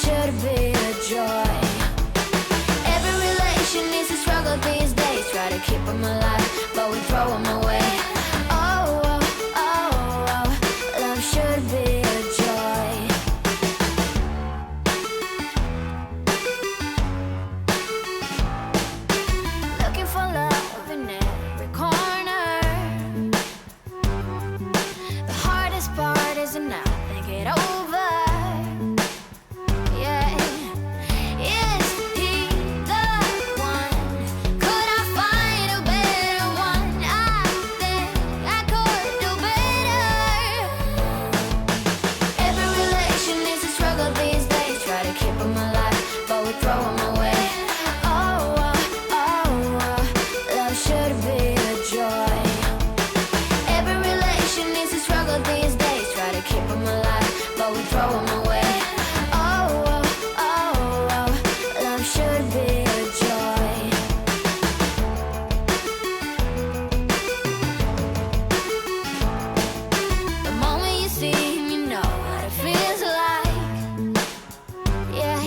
should be a joy. Every relation is a struggle these days. Try to keep them alive, but we throw them away. Oh, oh, oh, oh, love should be a joy. Looking for love in every corner. The hardest part is to not think it over. Yeah, is he the one? Could I find a better one? I think I could do better. Every relation is a struggle these days. Try to keep them alive, but we throw them away. Oh, oh, oh, oh, love should be a joy. Every relation is a struggle these days. Try to keep them alive, but we throw them away. Oh, oh, oh, oh, love should be a joy. The moment you see him, you know what it feels like. Yeah,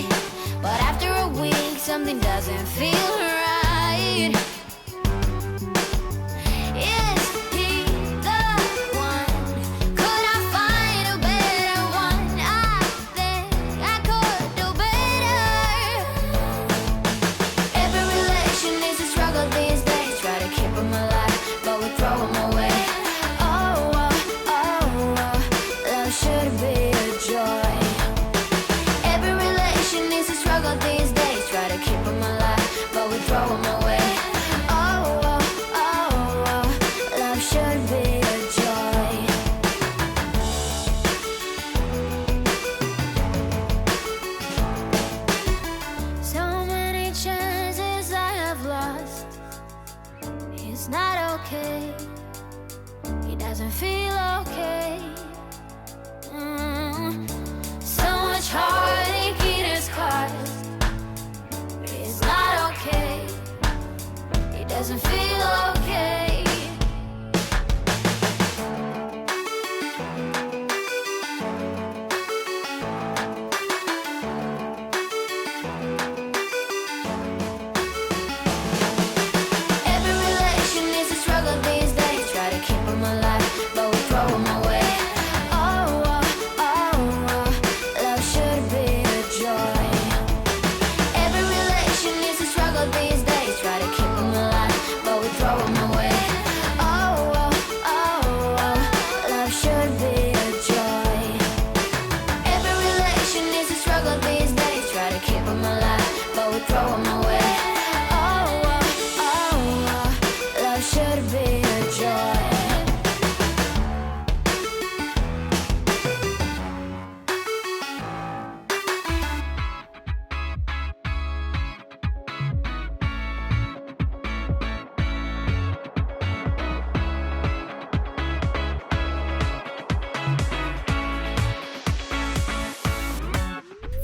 but after a week, something doesn't feel right. Is he the one? Could I find a better one? I think I could do better. Every relation is a struggle these days. Try to keep them alive, but we throw them away. Oh, oh, oh, oh, love should be a joy. Every relation is a struggle these days. Try to keep them alive, but we throw them away. Oh, oh, oh, oh, love should be a joy. So many chances I have lost. It's not okay. He doesn't feel okay. So much heartache it has caused. It's not okay. He doesn't feel okay. Every relation is a struggle these days. Try to keep them alive, but we throw them away. Oh, oh, oh, oh, love should be a joy. Every relation is a struggle these days. Try to keep them alive, but we throw them away. Oh, oh, oh, oh, love should be a joy. Every relation is a struggle these days. Try to keep them alive, but we throw them away. Oh, oh, oh, oh, love should be a joy.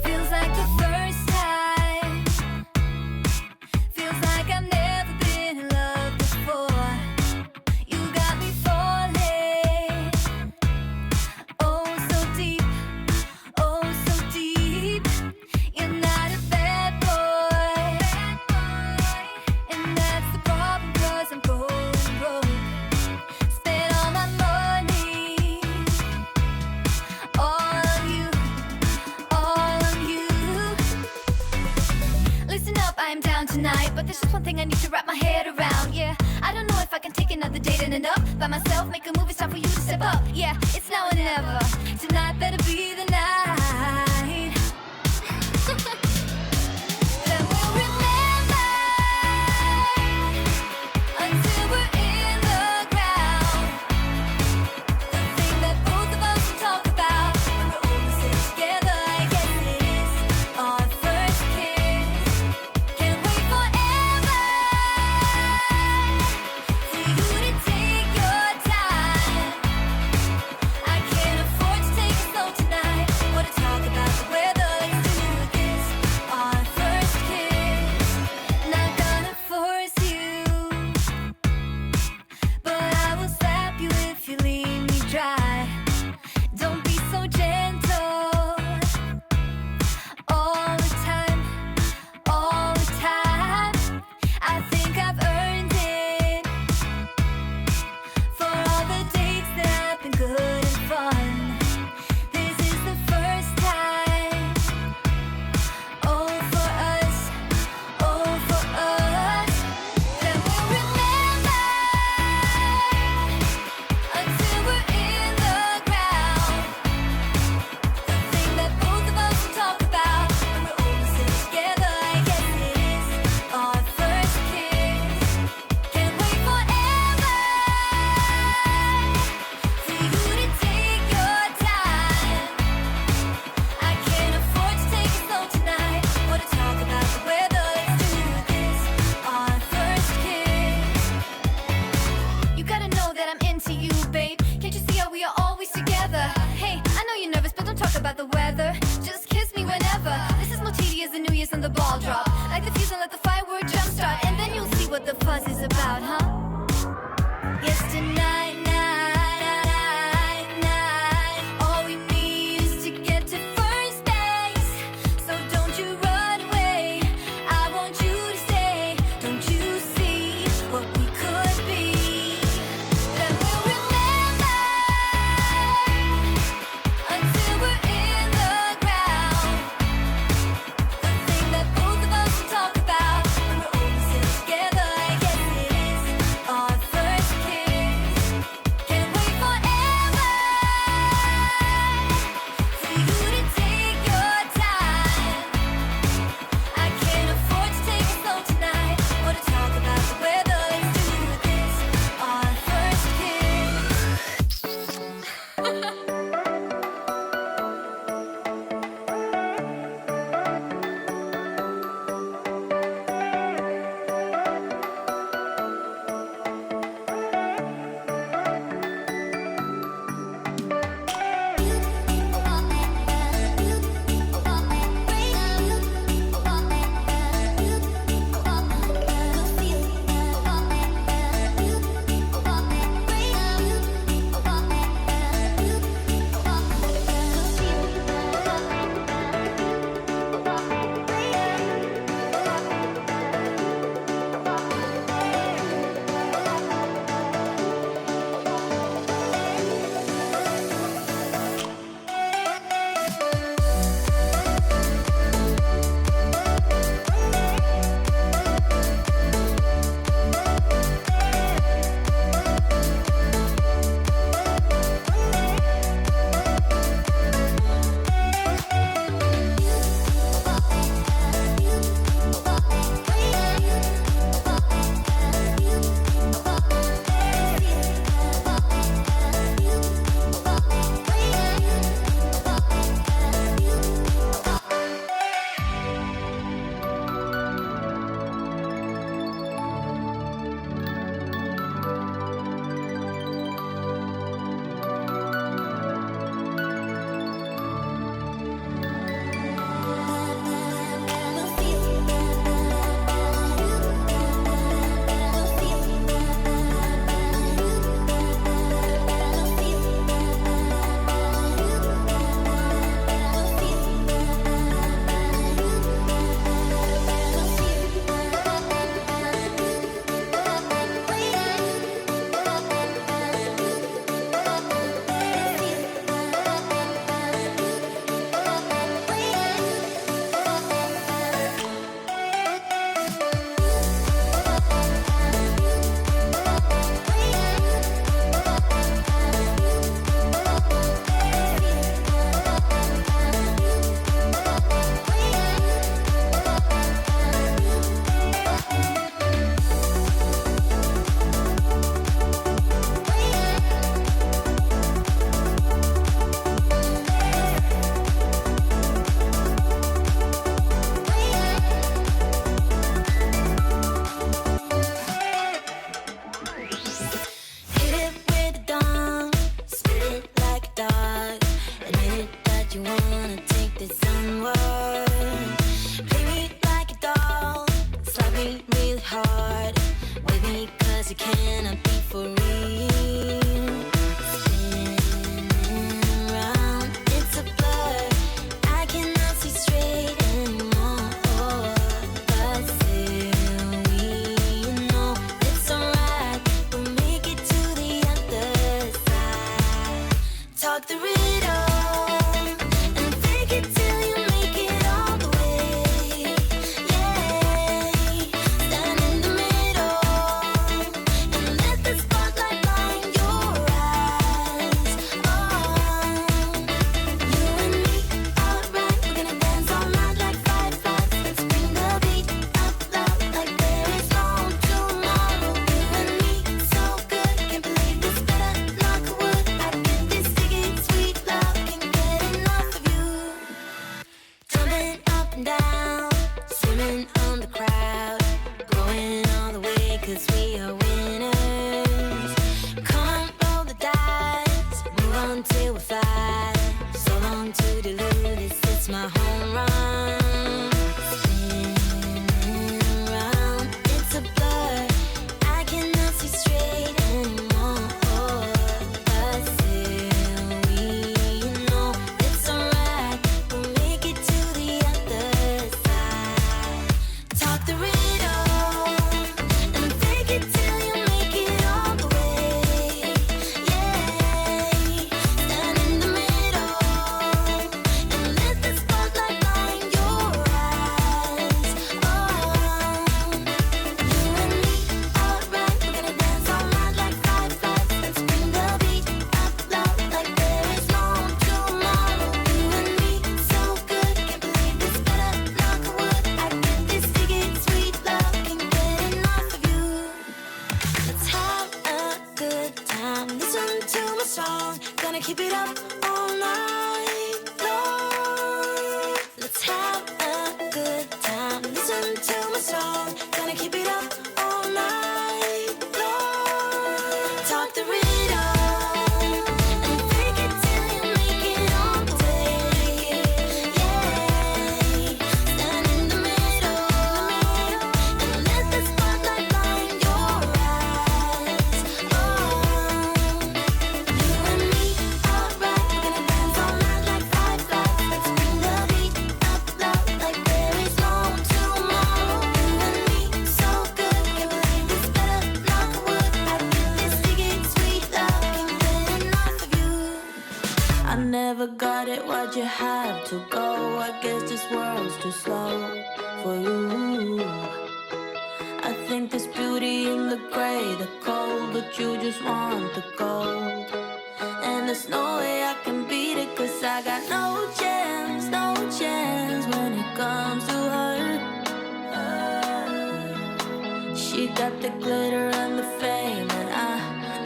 Feels like the first time. Feels like I've never been in love before. You got me falling. Oh, so deep. Oh, so deep. You're not a bad boy. And that's the problem, 'cause I'm going broke. Spent all my money. All on you. All on you. Listen up, I am down tonight, but there's just one thing I need to wrap my head around. Yeah, I don't know if I can take another date and end up by myself. Make a move, it's time for you to step up. Yeah, it's now or never. Tonight better be the night. Then we'll remember until we're in the ground. The thing that both of us will talk about when we're all sitting together. I guess it is our first kiss. Can't wait forever for you to take your time. I can't afford the ball drop. Like the fuse and let the firework jumpstart. And then you'll see what the fuzz is about, huh? Yes, tonight, night, all we need is to get to first base. So don't you run away, I want you to stay. Don't you see what we could be? Then we'll remember until we're in the ground. The thing that both of us will talk about when we're all sitting together. I guess it is our first kiss. Can't wait forever for you to take your time. I can't afford to take it slow tonight or to talk about the weather. Let's do this, our first kiss. my home run. song, gonna keep it up all night long. Talk the riddle and fake it till you make it all the way. Yeah, stand in the middle and let the spotlight blind your eyes. Oh, you and me, alright, we're gonna dance all night like fireflies. Let's bring the beat up loud like there is no tomorrow. You and me, so good, can't believe this better. Knock on wood, I feel this sticky sweet love, can't get enough of you. I never got it, why'd you have to go? I guess this world's too slow for you. I think there's beauty in the gray, the cold, but you just want the gold. And there's no way I can beat it, cause I got no chance, no chance when it comes to her. She got the glitter and the fame, and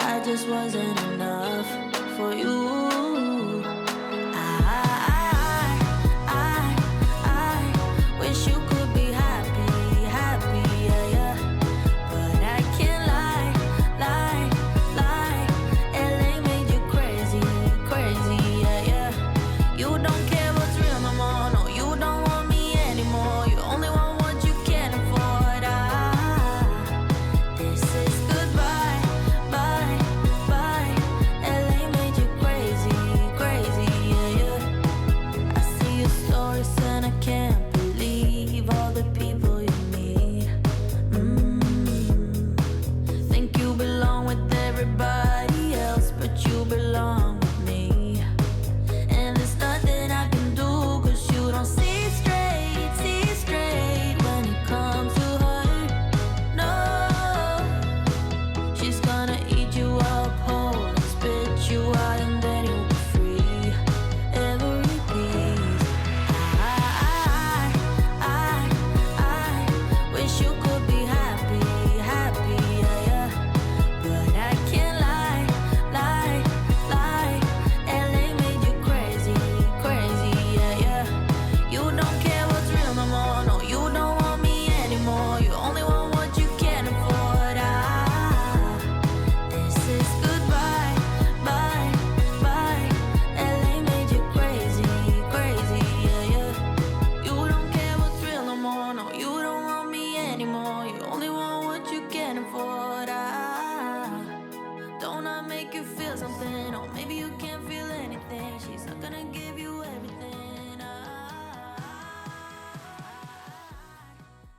I just wasn't enough for you. I wish you could be happy, happy, yeah, yeah. But I can't lie, lie, lie. LA made you crazy, crazy, yeah, yeah. You don't care what's real no more, no, you don't want me anymore. You only want what you can afford. This is goodbye, bye, bye. LA made you crazy, crazy, yeah, yeah. I see your stories and I can't believe all the people you meet. Think you belong with everybody else, but you belong with me. And there's nothing I can do, cause you don't see straight when it comes to her. No, she's gonna eat you up whole and spit you out, and then you'll be free. Every piece. I wish you could be happy, happy, yeah, yeah. But I can't lie, lie, lie. LA made you crazy, crazy, yeah, yeah. You don't care what's real no more, no, you don't want me anymore. You only want what you can afford. This is goodbye, bye, bye. LA made you crazy, crazy, yeah, yeah. You don't care what's real no more, no, you don't want me anymore. You only want what you can afford. Don't I make you feel something? Or maybe you can't feel anything. She's not gonna give you everything.